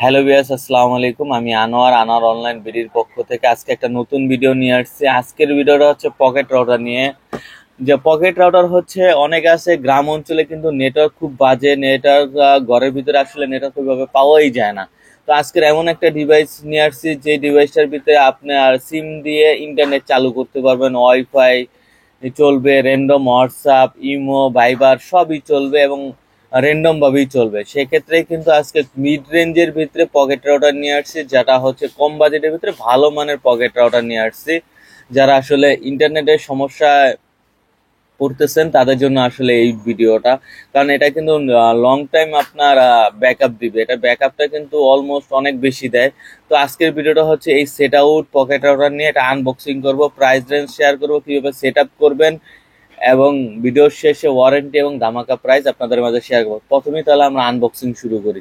Hello viewers, আসসালামু আলাইকুম। আমি আনোয়ার অনলাইন বিডির পক্ষ থেকে আজকে একটা নতুন ভিডিও নিয়ে আসছি। আজকের ভিডিওটা হচ্ছে পকেট রাউটার নিয়ে। যে পকেট রাউটার হচ্ছে অনেক আছে গ্রাম অঞ্চলে, কিন্তু নেটওয়ার্ক খুব বাজে। নেটওয়ার্ক ঘরের ভিতরে আসলে নেটওয়ার্ক ওইভাবে পাওয়াই যায় না। তো আজকের এমন একটা ডিভাইস নিয়ে আসছি যে ডিভাইসটার ভিতরে আপনার সিম দিয়ে ইন্টারনেট চালু করতে পারবেন, ওয়াইফাই চলবে, র্যান্ডম হোয়াটসঅ্যাপ, ইমো, ভাইবার সবই চলবে এবং র্যান্ডম ভাবেই চলবে। সেক্ষেত্রে কিন্তু আজকে মিড রেঞ্জের ভিতরে পকেট রাউটার নিয়ে আসছি, যেটা হচ্ছে কম বাজেটের ভিতরে ভালো মানের পকেট রাউটার নিয়ে আসছি। যারা আসলে ইন্টারনেটের সমস্যায় পড়তেছেন তাদের জন্য আসলে এই ভিডিওটা, কারণ এটা কিন্তু লং টাইম আপনার ব্যাকআপ দিবে। এটা ব্যাকআপটা কিন্তু অলমোস্ট অনেক বেশি দেয়। তো আজকের ভিডিওটা হচ্ছে এই সেট আউট পকেট রাউটার নিয়ে এটা আনবক্সিং করব, প্রাইস রেঞ্জ শেয়ার করব, কিভাবে সেট আপ করবেন এবং ভিডিওর শেষে ওয়ারেন্টি এবং ধামাকা প্রাইস আপনাদের মাঝে শেয়ার করব। প্রথমেই তাহলে আমরা আনবক্সিং শুরু করি।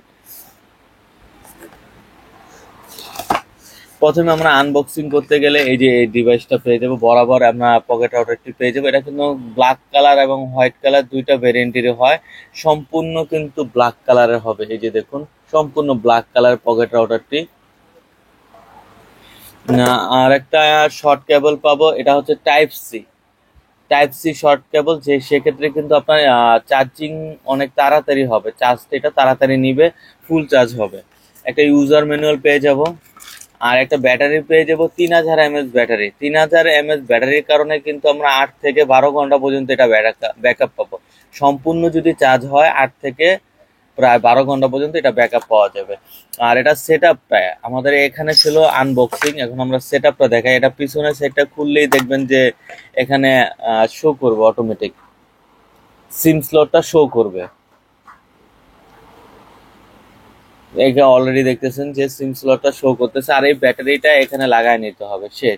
প্রথমে আমরা আনবক্সিং করতে গেলে এই যে এই ডিভাইসটা পেয়ে যাবো, বরাবর আমরা পকেট রাউটারটি পেয়ে যাবো। এটা কিন্তু ব্ল্যাক কালার এবং হোয়াইট কালার দুইটা ভ্যারিয়েন্টেরই হয়। সম্পূর্ণ কিন্তু ব্ল্যাক কালারের হবে। এই যে দেখুন, সম্পূর্ণ ব্ল্যাক কালার পকেট রাউটারটি। আর একটা শর্ট কেবল পাবো, এটা হচ্ছে টাইপ সি শর্ট কেবল, যে সেক্ষেত্রে কিন্তু আপনার চার্জিং অনেক তাড়াতাড়ি হবে, চার্জটা এটা তাড়াতাড়ি নিবে, ফুল চার্জ হবে। একটা ইউজার ম্যানুয়াল পেয়ে যাব, আর একটা ব্যাটারি পেয়ে যাব 3000 mAh ব্যাটারি। 3000 mAh ব্যাটারির কারণে কিন্তু আমরা 8 থেকে 12 ঘন্টা পর্যন্ত এটা ব্যাকআপ পাবো। সম্পূর্ণ যদি চার্জ হয় 8 থেকে প্রায় 12 ঘন্টা পর্যন্ত এটা ব্যাকআপ পাওয়া যাবে। আর এটা সেট আপটা আমাদের এখানে ছিল আনবক্সিং, এখন আমরা সেট আপটা দেখাই। এটা পিছনের সাইডটা খুললেই দেখবেন যে এখানে শো করবে, অটোমেটিক সিম স্লটটা শো করবে। এখানে অলরেডি দেখতেছেন যে সিম স্লটটা শো করতেছে, আর এই ব্যাটারিটা এখানে লাগায় নিতে হবে সে।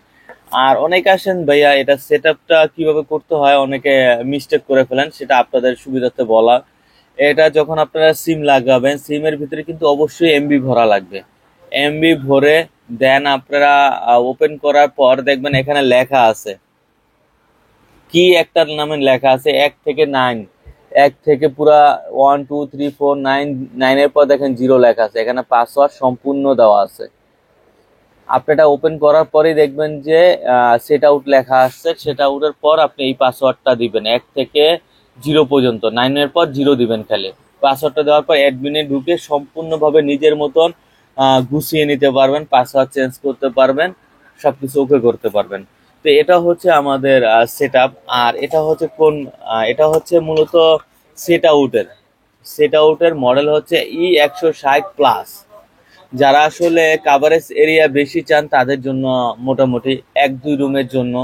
আর অনেকে আসেন ভাইয়া এটা সেট আপটা কিভাবে করতে হয়, অনেকে মিস্টেক করে ফেলেন, সেটা আপনাদের সুবিধার্থে বলা। এটা যখন আপনারা সিম লাগাবেন, সিমের ভিতরে কিন্তু অবশ্যই এমবি ভরা লাগবে। এমবি ভরে দেন আপনারা ওপেন করার পর দেখবেন এখানে লেখা আছে, কি একটার নামে লেখা আছে 1 থেকে 9, 1 থেকে পুরা 1 2 3 4 9, 9-এর পর দেখেন 0 লেখা আছে। এখানে পাসওয়ার্ড সম্পূর্ণ দেওয়া আছে। আপনি এটা ওপেন করার পরেই দেখবেন যে সেট আউট লেখা আসছে। সেট আউটের পর আপনি এই পাসওয়ার্ডটা দিবেন 1 থেকে 0 পর্যন্ত, 9-এর পর 0 দিবেন খালি। পাসওয়ার্ডটা দেওয়ার পর অ্যাডমিনে ঢুকে সম্পূর্ণভাবে নিজের মতন গুছিয়ে নিতে পারবেন, পাসওয়ার্ড চেঞ্জ করতে পারবেন, সবকিছু ওকে করতে পারবেন। তো এটা হচ্ছে আমাদের সেট আপ। আর এটা হচ্ছে এটা হচ্ছে মূলত সেট আউটের মডেল হচ্ছে E160 প্লাস। যারা আসলে কাভারেজ এরিয়া বেশি চান তাদের জন্য, মোটামুটি 1-2 রুমের জন্য,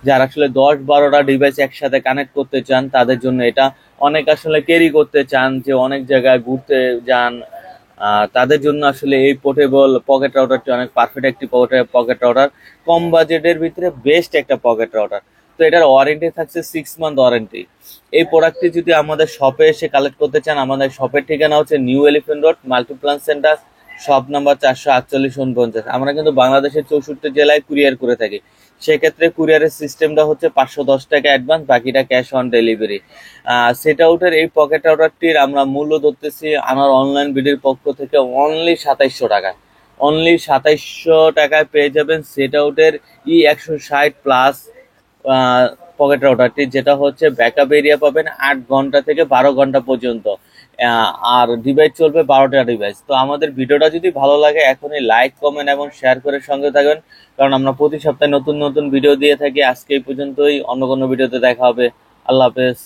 যারা আসলে 10-12টা ডিভাইস একসাথে কানেক্ট করতে চান তাদের জন্য এটা। অনেক আসলে ক্যারি করতে চান, যে অনেক জায়গায় ঘুরতে যান, তাদের জন্য আসলে এই পোর্টেবল পকেট রাউটারটি অনেক পারফেক্ট একটি পকেট রাউটার। কম বাজেটের ভিতরে বেস্ট একটা পকেট রাউটার। তো এটার ওয়ারেন্টি থাকছে 6 মান্থ ওয়ারেন্টি। এই প্রোডাক্টটি যদি আমাদের শপে এসে কালেক্ট করতে চান, আমাদের শপের ঠিকানা হচ্ছে new elephant road, Multiplan centre, shop number 448-49। আমরা কিন্তু বাংলাদেশের 64 জেলায় কুরিয়ার করে থাকি। সেক্ষেত্রে কুরিয়ারের সিস্টেমটা হচ্ছে 510 টাকা অ্যাডভান্স, বাকিটা ক্যাশ অন ডেলিভারি। সেট আউটের এই পকেট রাউটারটির আমরা মূল্য ধরতেছি আমার অনলাইন বিডির পক্ষ থেকে অনলি 2700 টাকায়। অনলি 2700 টাকায় পেয়ে যাবেন সেট আউটের E160 প্লাস পকেট রাউটারটি, যেটা হচ্ছে ব্যাকআপ এরিয়া পাবেন 8 ঘন্টা থেকে 12 ঘন্টা পর্যন্ত। আর ডিভাইস চলবে 12টা ডিভাইস। তো আমাদের ভিডিওটা যদি ভালো লাগে এখনই লাইক, কমেন্ট এবং শেয়ার করে সঙ্গে থাকবেন, কারণ আমরা প্রতি সপ্তাহে নতুন নতুন ভিডিও দিয়ে থাকি। আজকে এই পর্যন্তই, অন্য কোনো ভিডিওতে দেখা হবে। আল্লাহ হাফেজ।